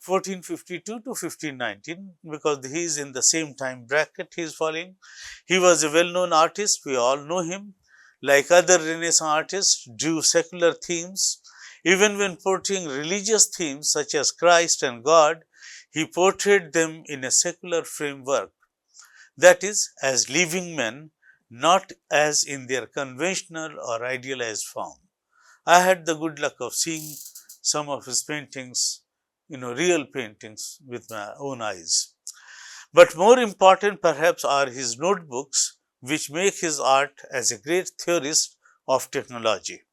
1452 to 1519, because he is in the same time bracket he is falling. He was a well-known artist, we all know him. Like other Renaissance artists, drew secular themes. Even when portraying religious themes such as Christ and God, he portrayed them in a secular framework, that is, as living men, not as in their conventional or idealized form. I had the good luck of seeing some of his paintings, real paintings with my own eyes. But more important perhaps are his notebooks, which make his art as a great theorist of technology.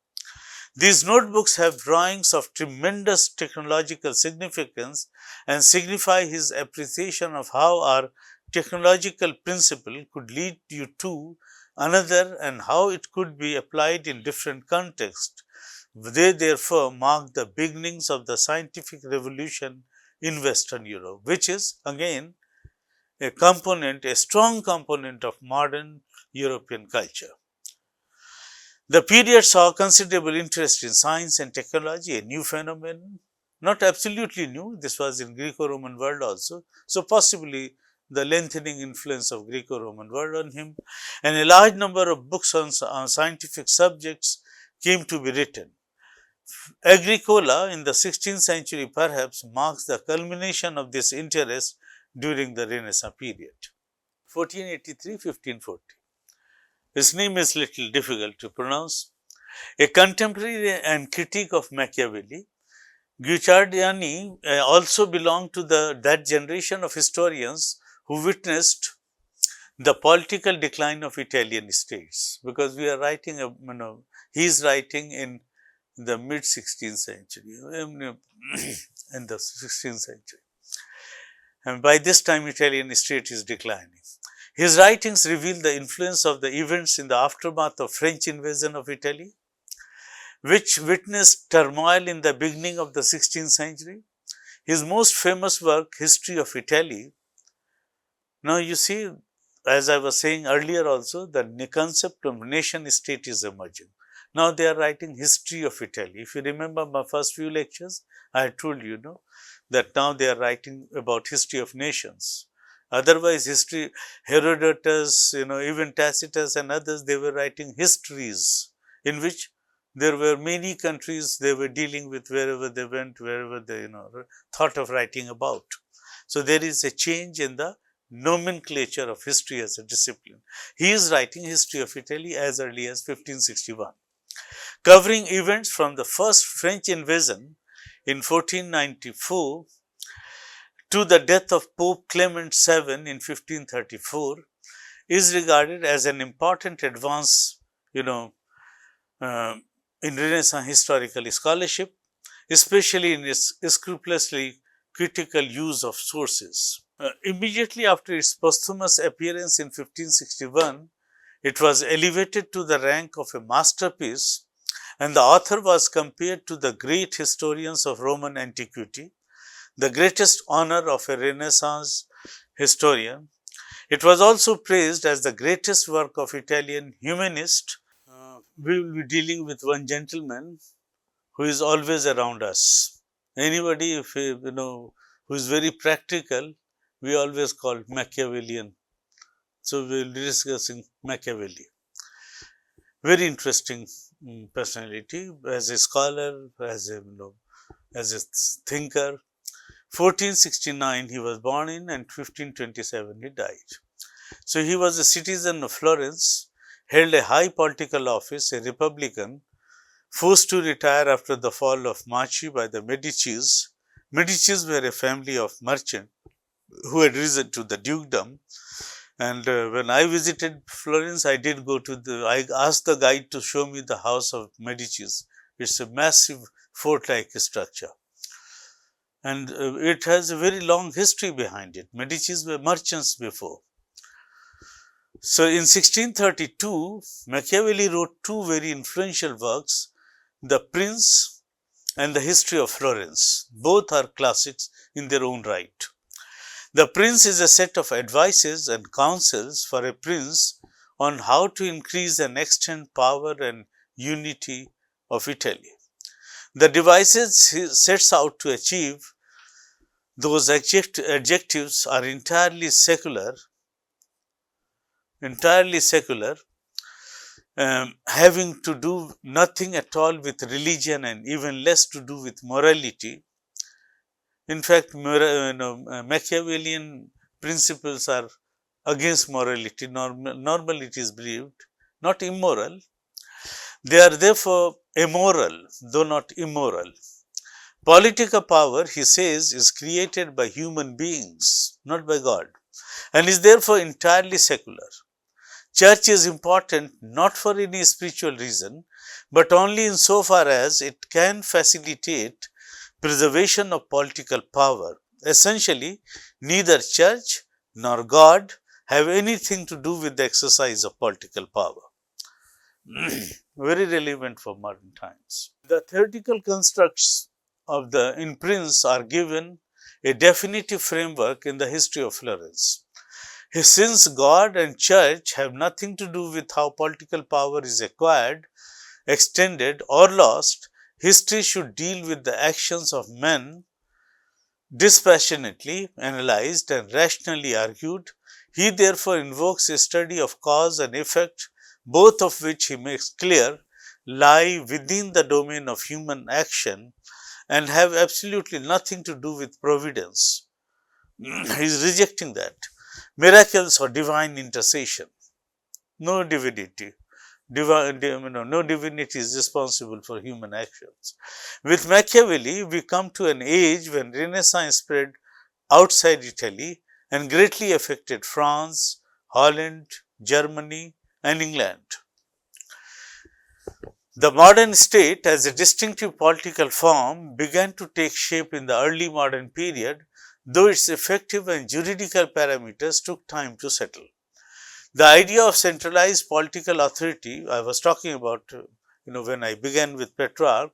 These notebooks have drawings of tremendous technological significance and signify his appreciation of how our technological principle could lead you to another and how it could be applied in different contexts. They therefore mark the beginnings of the scientific revolution in Western Europe, which is again a strong component of modern European culture. The period saw considerable interest in science and technology, a new phenomenon, not absolutely new, this was in Greco-Roman world also, so possibly the lengthening influence of Greco-Roman world on him, and a large number of books on scientific subjects came to be written. Agricola in the 16th century perhaps marks the culmination of this interest during the Renaissance period. 1483-1540. His name is little difficult to pronounce. A contemporary and critic of Machiavelli, Guicciardini also belonged to that generation of historians who witnessed the political decline of Italian states, because we are writing, he is writing in the mid 16th century, in the 16th century. And by this time, Italian state is declining. His writings reveal the influence of the events in the aftermath of French invasion of Italy, which witnessed turmoil in the beginning of the 16th century. His most famous work, History of Italy. Now you see, as I was saying earlier also, the concept of nation state is emerging. Now they are writing History of Italy. If you remember my first few lectures, I had told you, that now they are writing about history of nations. Otherwise, history, Herodotus, even Tacitus and others, they were writing histories in which there were many countries they were dealing with wherever they went, wherever they, thought of writing about. So there is a change in the nomenclature of history as a discipline. He is writing History of Italy as early as 1561, covering events from the first French invasion in 1494 to the death of Pope Clement VII in 1534, is regarded as an important advance, in Renaissance historical scholarship, especially in its scrupulously critical use of sources. Immediately after its posthumous appearance in 1561, it was elevated to the rank of a masterpiece, and the author was compared to the great historians of Roman antiquity, the greatest honor of a Renaissance historian. It was also praised as the greatest work of Italian humanist. We will be dealing with one gentleman who is always around us. Anybody, if who is very practical, we always call Machiavellian. So we will be discussing Machiavelli. Very interesting personality as a scholar, as a thinker. 1469 he was born in, and 1527 he died. So he was a citizen of Florence, held a high political office, a Republican, forced to retire after the fall of Marchi by the Medicis. Medicis were a family of merchants who had risen to the dukedom. And when I visited Florence, I did go to I asked the guide to show me the house of Medicis. It's a massive fort-like structure. And it has a very long history behind it. Medicis were merchants before. So in 1632, Machiavelli wrote two very influential works, The Prince and The History of Florence. Both are classics in their own right. The Prince is a set of advices and counsels for a prince on how to increase and extend power and unity of Italy. The devices he sets out to achieve those adjectives are entirely secular, having to do nothing at all with religion and even less to do with morality. In fact, Machiavellian principles are against morality. Normally it is believed, not immoral. They are therefore amoral, though not immoral. Political power, he says, is created by human beings, not by God, and is therefore entirely secular. Church is important not for any spiritual reason, but only insofar as it can facilitate preservation of political power. Essentially, neither church nor God have anything to do with the exercise of political power. Very relevant for modern times. The theoretical constructs of the in Prince are given a definitive framework in the history of Florence. Since God and church have nothing to do with how political power is acquired, extended or lost, history should deal with the actions of men dispassionately analyzed and rationally argued. He therefore invokes a study of cause and effect, both of which he makes clear lie within the domain of human action and have absolutely nothing to do with providence. He is rejecting that. Miracles or divine intercession. No divinity. No divinity is responsible for human actions. With Machiavelli, we come to an age when Renaissance spread outside Italy and greatly affected France, Holland, Germany, and England. The modern state as a distinctive political form began to take shape in the early modern period, though its effective and juridical parameters took time to settle. The idea of centralized political authority I was talking about, when I began with Petrarch,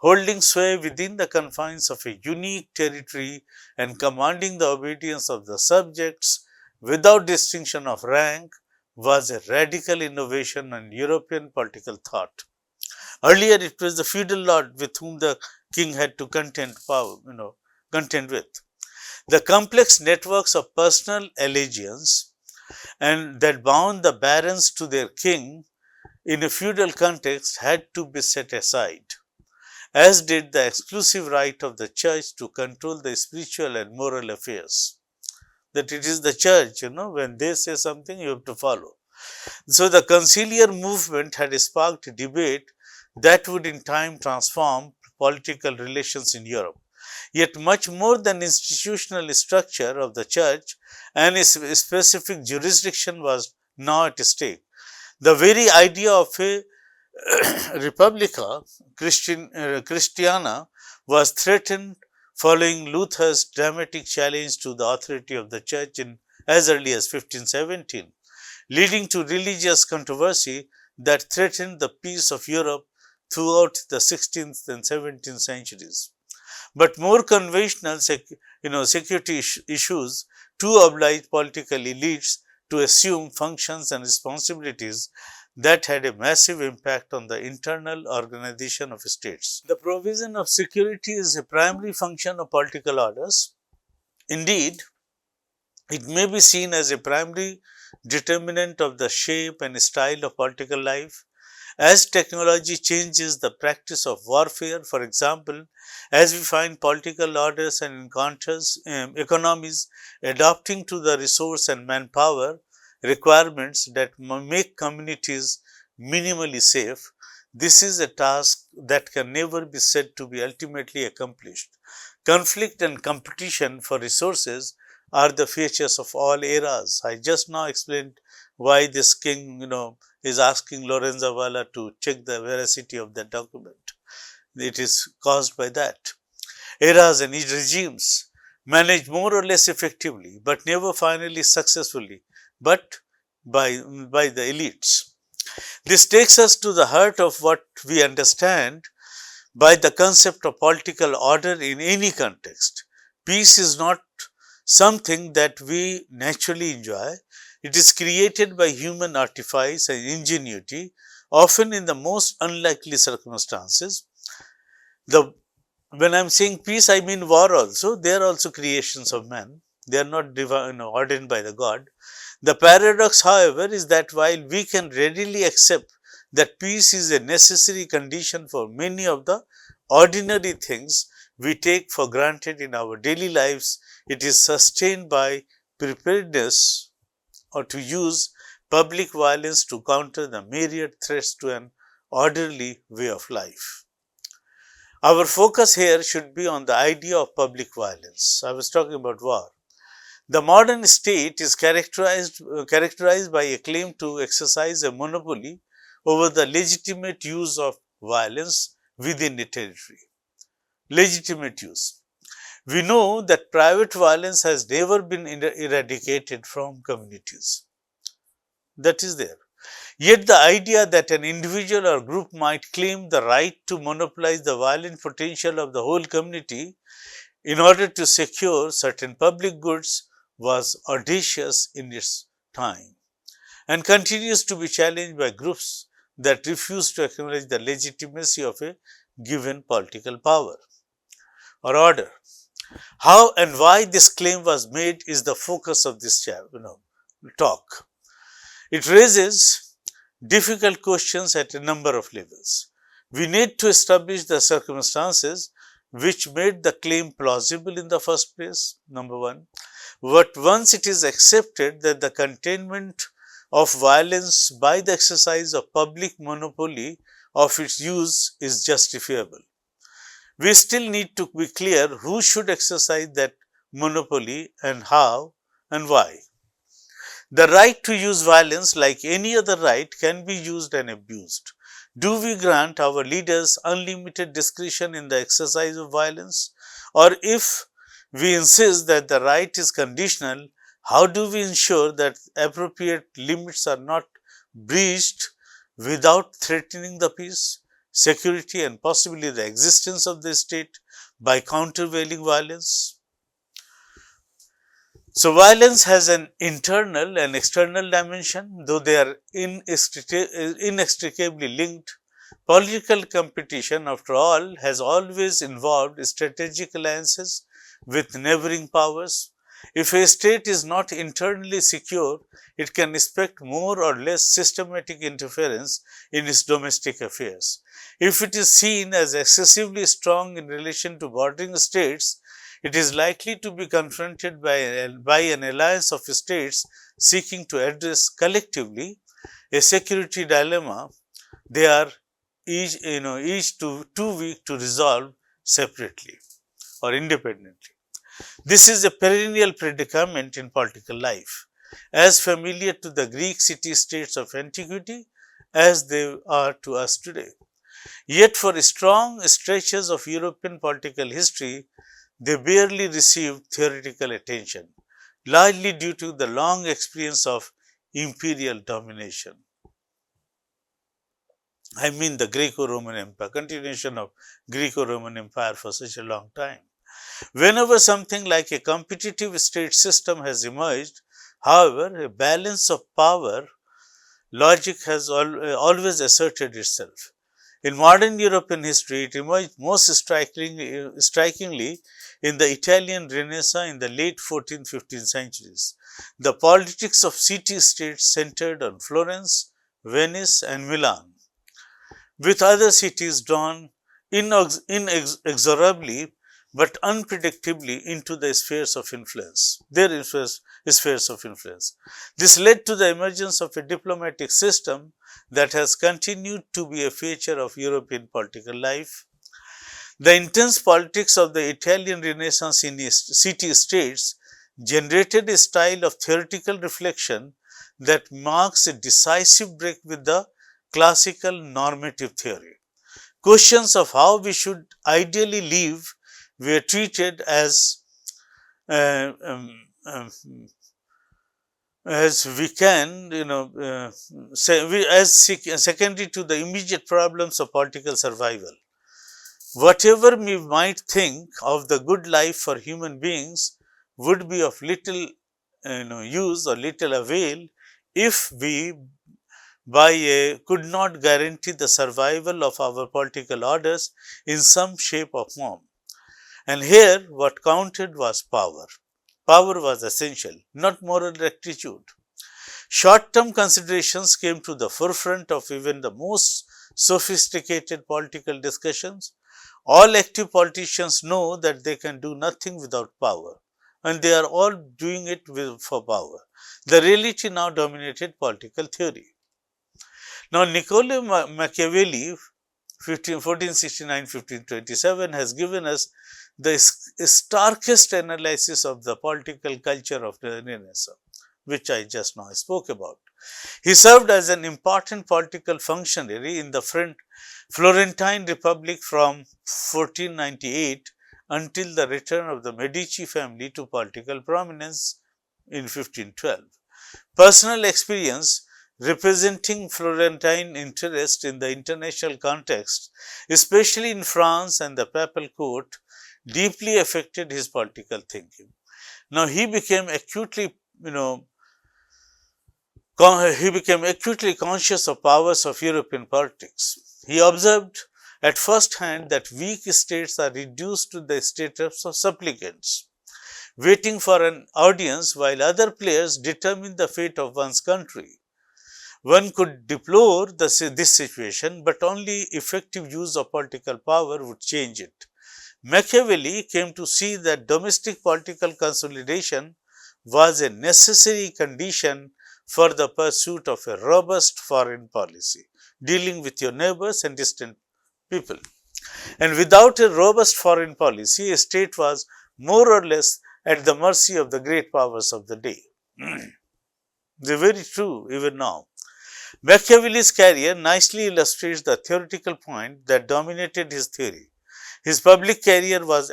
holding sway within the confines of a unique territory and commanding the obedience of the subjects without distinction of rank, was a radical innovation in European political thought. Earlier, it was the feudal lord with whom the king had to contend with. The complex networks of personal allegiance and that bound the barons to their king in a feudal context had to be set aside, as did the exclusive right of the church to control the spiritual and moral affairs. That it is the church, when they say something, you have to follow. So, the conciliar movement had sparked a debate that would in time transform political relations in Europe. Yet much more than institutional structure of the church and its specific jurisdiction was now at stake. The very idea of a Republica Christiana was threatened following Luther's dramatic challenge to the authority of the church in as early as 1517, leading to religious controversy that threatened the peace of Europe throughout the 16th and 17th centuries. But more conventional security issues too obliged political elites to assume functions and responsibilities that had a massive impact on the internal organization of states. The provision of security is a primary function of political orders. Indeed, it may be seen as a primary determinant of the shape and style of political life. As technology changes the practice of warfare, for example, as we find political orders and economies adapting to the resource and manpower requirements that make communities minimally safe, this is a task that can never be said to be ultimately accomplished. Conflict and competition for resources are the features of all eras. I just now explained why this king, is asking Lorenzo Valla to check the veracity of the document. It is caused by that. Eras and regimes manage more or less effectively, but never finally successfully, but by the elites. This takes us to the heart of what we understand by the concept of political order in any context. Peace is not something that we naturally enjoy. It is created by human artifice and ingenuity, often in the most unlikely circumstances. The When I am saying peace, I mean war also. They are also creations of man. They are not divine, ordained by the God. The paradox, however, is that while we can readily accept that peace is a necessary condition for many of the ordinary things we take for granted in our daily lives, it is sustained by preparedness or to use public violence to counter the myriad threats to an orderly way of life. Our focus here should be on the idea of public violence. I was talking about war. The modern state is characterized by a claim to exercise a monopoly over the legitimate use of violence within a territory. Legitimate use. We know that private violence has never been eradicated from communities. That is there. Yet the idea that an individual or group might claim the right to monopolize the violent potential of the whole community in order to secure certain public goods was audacious in its time and continues to be challenged by groups that refuse to acknowledge the legitimacy of a given political power or order. How and why this claim was made is the focus of this talk. It raises difficult questions at a number of levels. We need to establish the circumstances which made the claim plausible in the first place, number one. But once it is accepted that the containment of violence by the exercise of public monopoly of its use is justifiable, we still need to be clear who should exercise that monopoly and how and why. The right to use violence, like any other right, can be used and abused. Do we grant our leaders unlimited discretion in the exercise of violence? Or if we insist that the right is conditional, how do we ensure that appropriate limits are not breached without threatening the peace, security, and possibly the existence of the state by countervailing violence? So, violence has an internal and external dimension, though they are inextricably linked. Political competition, after all, has always involved strategic alliances with neighboring powers. If a state is not internally secure, it can expect more or less systematic interference in its domestic affairs. If it is seen as excessively strong in relation to bordering states, it is likely to be confronted by an alliance of states seeking to address collectively a security dilemma they are each too weak to resolve separately or independently. This is a perennial predicament in political life, as familiar to the Greek city-states of antiquity as they are to us today. Yet for strong stretches of European political history, they barely received theoretical attention, largely due to the long experience of imperial domination. I mean the Greco-Roman Empire, continuation of Greco-Roman Empire for such a long time. Whenever something like a competitive state system has emerged, however, a balance of power logic has always asserted itself. In modern European history, it emerged most strikingly in the Italian Renaissance in the late 14th, 15th centuries. The politics of city-states centered on Florence, Venice, and Milan, with other cities drawn inexorably but unpredictably into the spheres of influence, spheres of influence. This led to the emergence of a diplomatic system that has continued to be a feature of European political life. The intense politics of the Italian Renaissance in city-states generated a style of theoretical reflection that marks a decisive break with the classical normative theory. Questions of how we should ideally live were treated as uh, um, um, as we can, secondary to the immediate problems of political survival. Whatever we might think of the good life for human beings would be of little use or little avail if we could not guarantee the survival of our political orders in some shape or form. And here what counted was power. Power was essential, not moral rectitude. Short-term considerations came to the forefront of even the most sophisticated political discussions. All active politicians know that they can do nothing without power, and they are all doing it for power. The reality now dominated political theory. Now, Nicolao Machiavelli, 1469-1527, has given us the starkest analysis of the political culture of the Renaissance, which I just now spoke about. He served as an important political functionary in the Florentine Republic from 1498 until the return of the Medici family to political prominence in 1512. Personal experience representing Florentine interest in the international context, especially in France and the papal court, deeply affected his political thinking. Now, he became acutely conscious of powers of European politics. He observed at first hand that weak states are reduced to the status of supplicants, waiting for an audience while other players determine the fate of one's country. One could deplore this situation, but only effective use of political power would change it. Machiavelli came to see that domestic political consolidation was a necessary condition for the pursuit of a robust foreign policy, dealing with your neighbors and distant people. And without a robust foreign policy, a state was more or less at the mercy of the great powers of the day. They are very true even now. Machiavelli's career nicely illustrates the theoretical point that dominated his theory. His public career was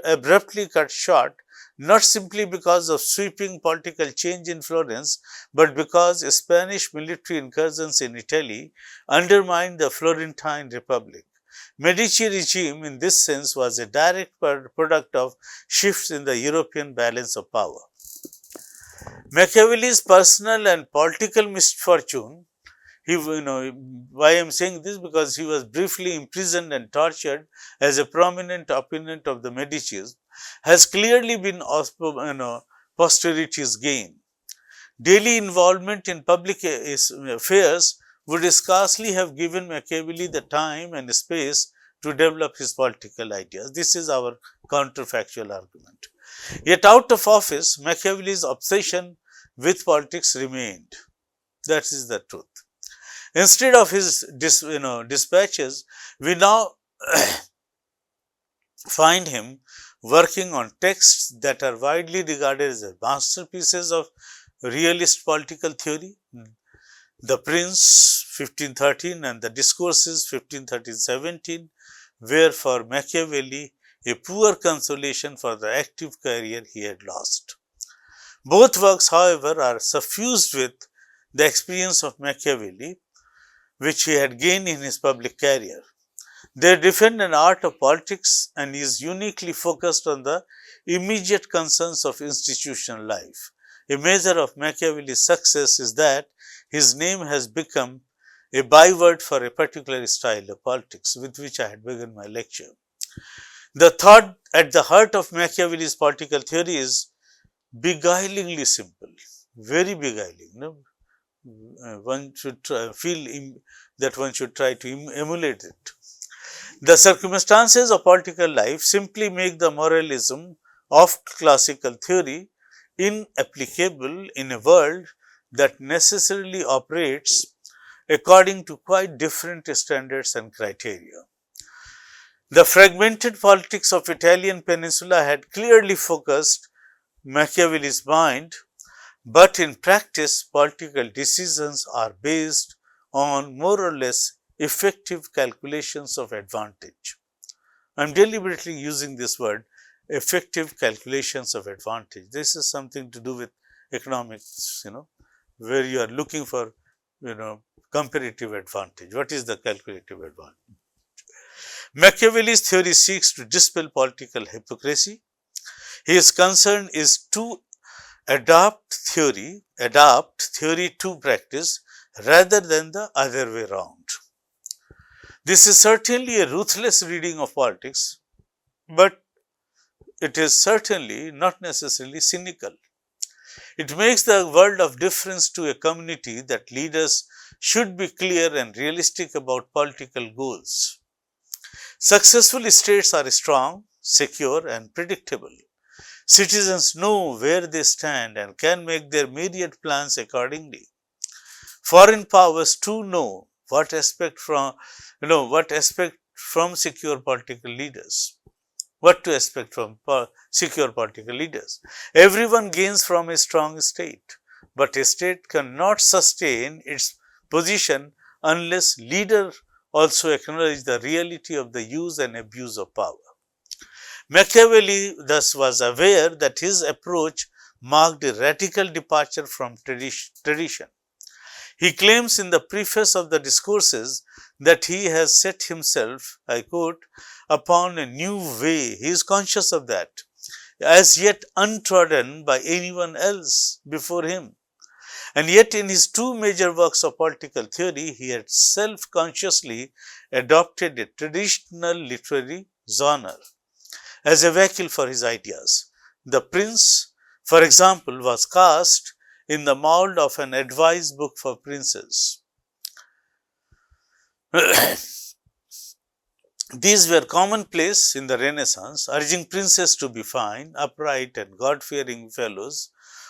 abruptly cut short, not simply because of sweeping political change in Florence, but because Spanish military incursions in Italy undermined the Florentine Republic. Medici regime in this sense was a direct product of shifts in the European balance of power. Machiavelli's personal and political misfortune, why I am saying this, because he was briefly imprisoned and tortured as a prominent opponent of the Medicis, has clearly been posterity's gain. Daily involvement in public affairs would scarcely have given Machiavelli the time and space to develop his political ideas. This is our counterfactual argument. Yet out of office, Machiavelli's obsession with politics remained. That is the truth. Instead of his dispatches, we now find him working on texts that are widely regarded as masterpieces of realist political theory. The Prince 1513 and the Discourses 1513-17 were for Machiavelli a poor consolation for the active career he had lost. Both works, however, are suffused with the experience of Machiavelli, which he had gained in his public career. They defend an art of politics and is uniquely focused on the immediate concerns of institutional life. A measure of Machiavelli's success is that his name has become a byword for a particular style of politics with which I had begun my lecture. The thought at the heart of Machiavelli's political theory is beguilingly simple, very beguiling. One should feel that one should try to emulate it. The circumstances of political life simply make the moralism of classical theory inapplicable in a world that necessarily operates according to quite different standards and criteria. The fragmented politics of Italian peninsula had clearly focused Machiavelli's mind, but in practice, political decisions are based on more or less effective calculations of advantage. I am deliberately using this word, effective calculations of advantage. This is something to do with economics, where you are looking for, comparative advantage. What is the calculative advantage? Machiavelli's theory seeks to dispel political hypocrisy. His concern is to adapt theory to practice rather than the other way around. This is certainly a ruthless reading of politics, but it is certainly not necessarily cynical. It makes the world of difference to a community that leaders should be clear and realistic about political goals. Successful states are strong, secure, and predictable. Citizens know where they stand and can make their immediate plans accordingly. Foreign powers too know what expect from secure political leaders. What to expect from secure political leaders. Everyone gains from a strong state, but a state cannot sustain its position unless leaders also acknowledge the reality of the use and abuse of power. Machiavelli thus was aware that his approach marked a radical departure from tradition. He claims in the preface of the discourses that he has set himself, I quote, upon a new way. He is conscious of that, as yet untrodden by anyone else before him. And yet in his two major works of political theory, he had self-consciously adopted a traditional literary genre as a vehicle for his ideas. The Prince, for example, was cast in the mold of an advice book for princes. These were commonplace in the Renaissance, urging princes to be fine, upright, and God-fearing fellows.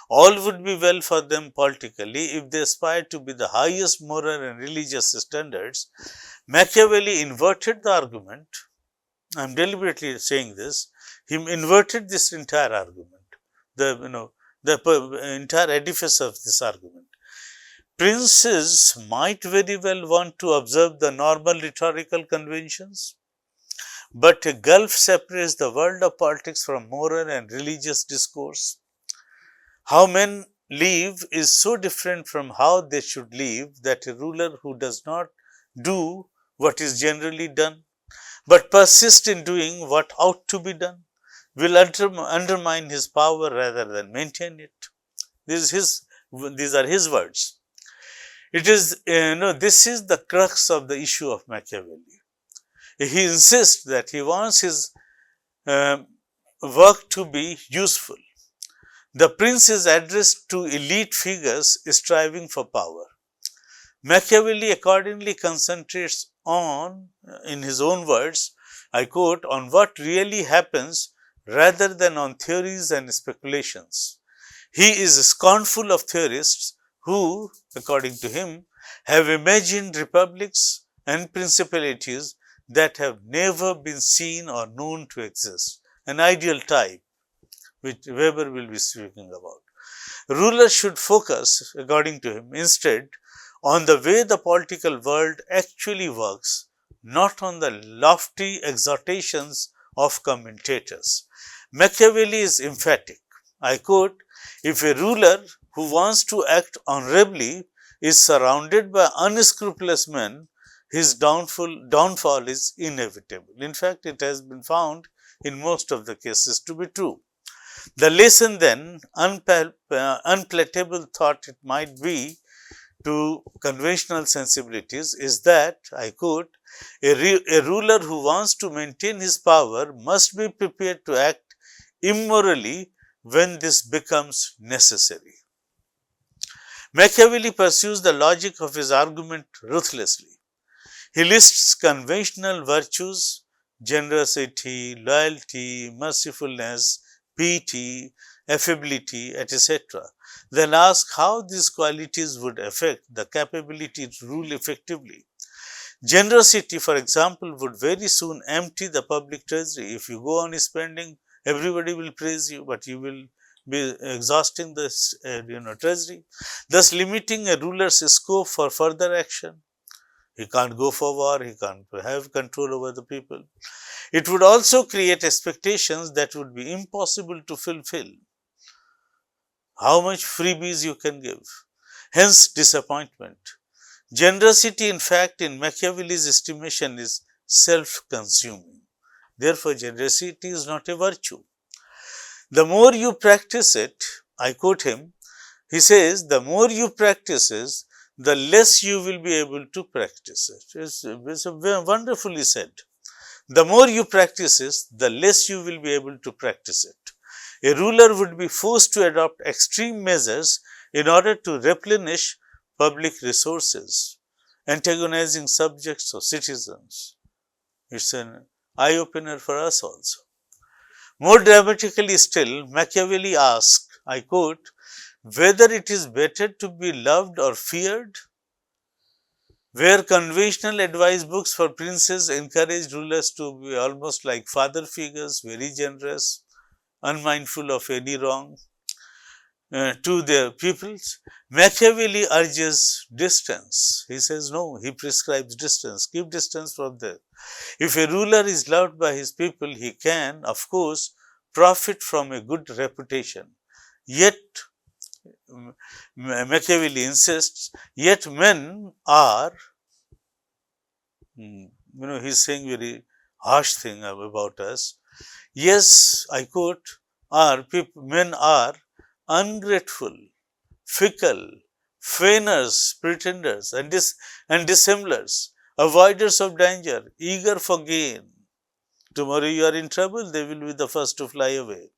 All would be well for them politically if they aspired to be the highest moral and religious standards. Machiavelli inverted the argument. I am deliberately saying this. He inverted this entire argument, the entire edifice of this argument. Princes might very well want to observe the normal rhetorical conventions, but a gulf separates the world of politics from moral and religious discourse. How men live is so different from how they should live that a ruler who does not do what is generally done, but persists in doing what ought to be done, will undermine his power rather than maintain it. These are his words. It is, this is the crux of the issue of Machiavelli. He insists that he wants his work to be useful. The Prince is addressed to elite figures striving for power. Machiavelli accordingly concentrates on, in his own words, I quote, on what really happens rather than on theories and speculations. He is scornful of theorists who, according to him, have imagined republics and principalities that have never been seen or known to exist, an ideal type which Weber will be speaking about. Rulers should focus, according to him, instead on the way the political world actually works, not on the lofty exhortations of commentators. Machiavelli is emphatic. I quote, if a ruler who wants to act honorably is surrounded by unscrupulous men, his downfall is inevitable. In fact, it has been found in most of the cases to be true. The lesson then, unpalatable thought it might be to conventional sensibilities, is that, I quote, a ruler who wants to maintain his power must be prepared to act immorally when this becomes necessary. Machiavelli pursues the logic of his argument ruthlessly. He lists conventional virtues, generosity, loyalty, mercifulness, piety, affability, etc. Then asks how these qualities would affect the capability to rule effectively. Generosity, for example, would very soon empty the public treasury. If you go on spending, everybody will praise you, but you will be exhausting the treasury, thus limiting a ruler's scope for further action. He can't go for war, he can't have control over the people. It would also create expectations that would be impossible to fulfill. How much freebies you can give, hence disappointment. Generosity, in fact, in Machiavelli's estimation is self-consuming. Therefore, generosity is not a virtue. The more you practice it, I quote him, he says, the more you practice it, the less you will be able to practice it. It's wonderfully said. The more you practice it, the less you will be able to practice it. A ruler would be forced to adopt extreme measures in order to replenish public resources, antagonizing subjects or citizens. It's an eye-opener for us also. More dramatically still, Machiavelli asked, I quote, whether it is better to be loved or feared. Where conventional advice books for princes encouraged rulers to be almost like father figures, very generous, unmindful of any wrong to their pupils, Machiavelli urges distance. He says no, he prescribes distance, keep distance from them. If a ruler is loved by his people, he can, of course, profit from a good reputation. Yet, Machiavelli insists, yet men are, he's saying very harsh thing about us. Yes, I quote, men are ungrateful, fickle, feigners, pretenders, and dissemblers, avoiders of danger, eager for gain. Tomorrow you are in trouble, they will be the first to fly away.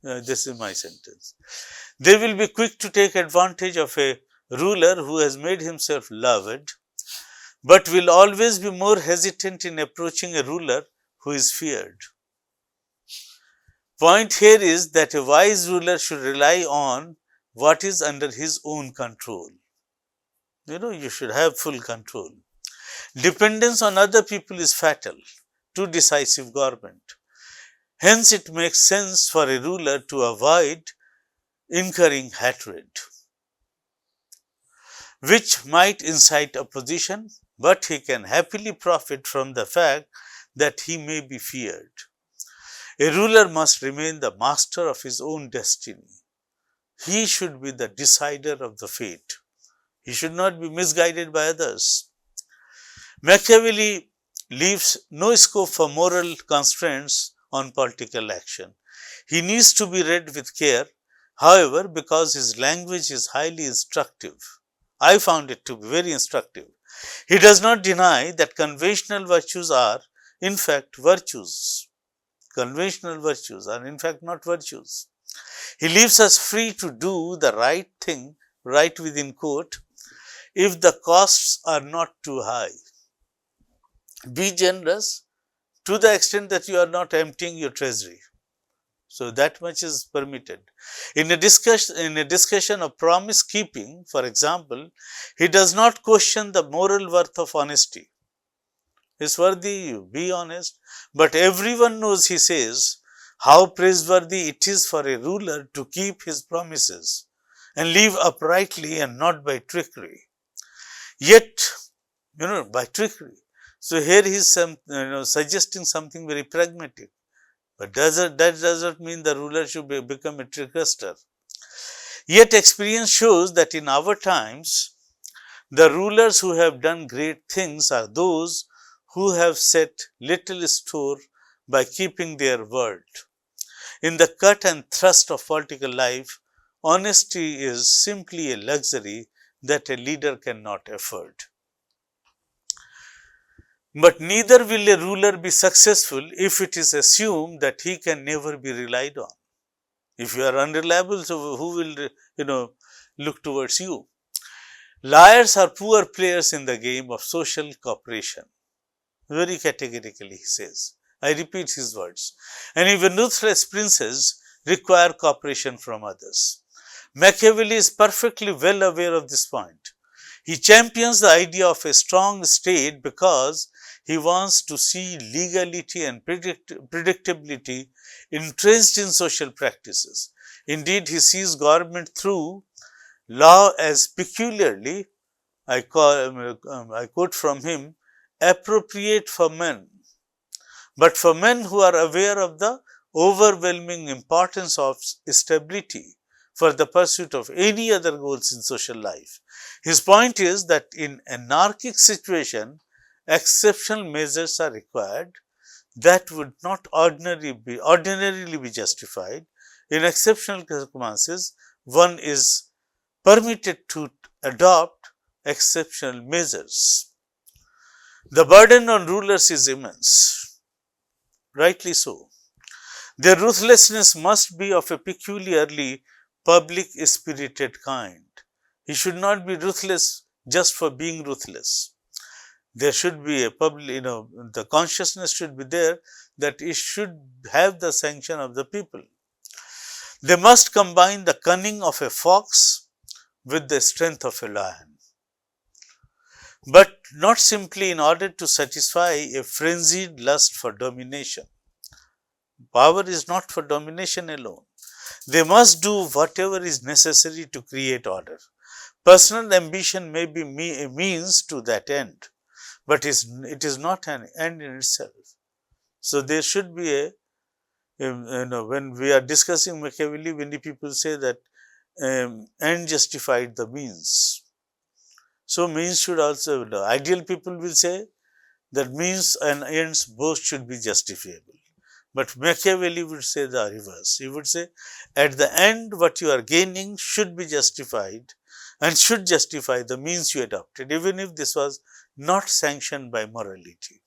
This is my sentence. They will be quick to take advantage of a ruler who has made himself loved, but will always be more hesitant in approaching a ruler who is feared. Point here is that a wise ruler should rely on what is under his own control. You should have full control. Dependence on other people is fatal to decisive government. Hence, it makes sense for a ruler to avoid incurring hatred, which might incite opposition, but he can happily profit from the fact that he may be feared. A ruler must remain the master of his own destiny. He should be the decider of the fate. He should not be misguided by others. Machiavelli leaves no scope for moral constraints on political action. He needs to be read with care, however, because his language is highly instructive. I found it to be very instructive. He does not deny that conventional virtues are, in fact, virtues. Conventional virtues are, in fact, not virtues. He leaves us free to do the right thing, right within quote, if the costs are not too high. Be generous to the extent that you are not emptying your treasury. So that much is permitted. In a discussion of promise keeping, for example, he does not question the moral worth of honesty. It's worthy, you be honest, but everyone knows, he says, how praiseworthy it is for a ruler to keep his promises and live uprightly and not by trickery. Yet, by trickery. So here he is suggesting something very pragmatic. But that does not mean the ruler should become a trickster. Yet experience shows that in our times, the rulers who have done great things are those who have set little store by keeping their word. In the cut and thrust of political life, honesty is simply a luxury that a leader cannot afford. But neither will a ruler be successful if it is assumed that he can never be relied on. If you are unreliable, so who will, look towards you? Liars are poor players in the game of social cooperation. Very categorically, he says. I repeat his words. And even ruthless princes require cooperation from others. Machiavelli is perfectly well aware of this point. He champions the idea of a strong state because he wants to see legality and predictability entrenched in social practices. Indeed, he sees government through law as peculiarly, I quote from him, appropriate for men, but for men who are aware of the overwhelming importance of stability for the pursuit of any other goals in social life. His point is that in anarchic situation, exceptional measures are required that would not ordinarily be justified. In exceptional circumstances, one is permitted to adopt exceptional measures. The burden on rulers is immense. rightly so. Their ruthlessness must be of a peculiarly public-spirited kind. He should not be ruthless just for being ruthless. There should be a public, the consciousness should be there that it should have the sanction of the people. They must combine the cunning of a fox with the strength of a lion, but not simply in order to satisfy a frenzied lust for domination. Power is not for domination alone. They must do whatever is necessary to create order. Personal ambition may be a means to that end, but it is not an end in itself. So there should be when we are discussing Machiavelli, many people say that end justified the means. So means should also, the ideal people will say that means and ends both should be justifiable. But Machiavelli would say the reverse. He would say at the end what you are gaining should be justified and should justify the means you adopted, even if this was not sanctioned by morality.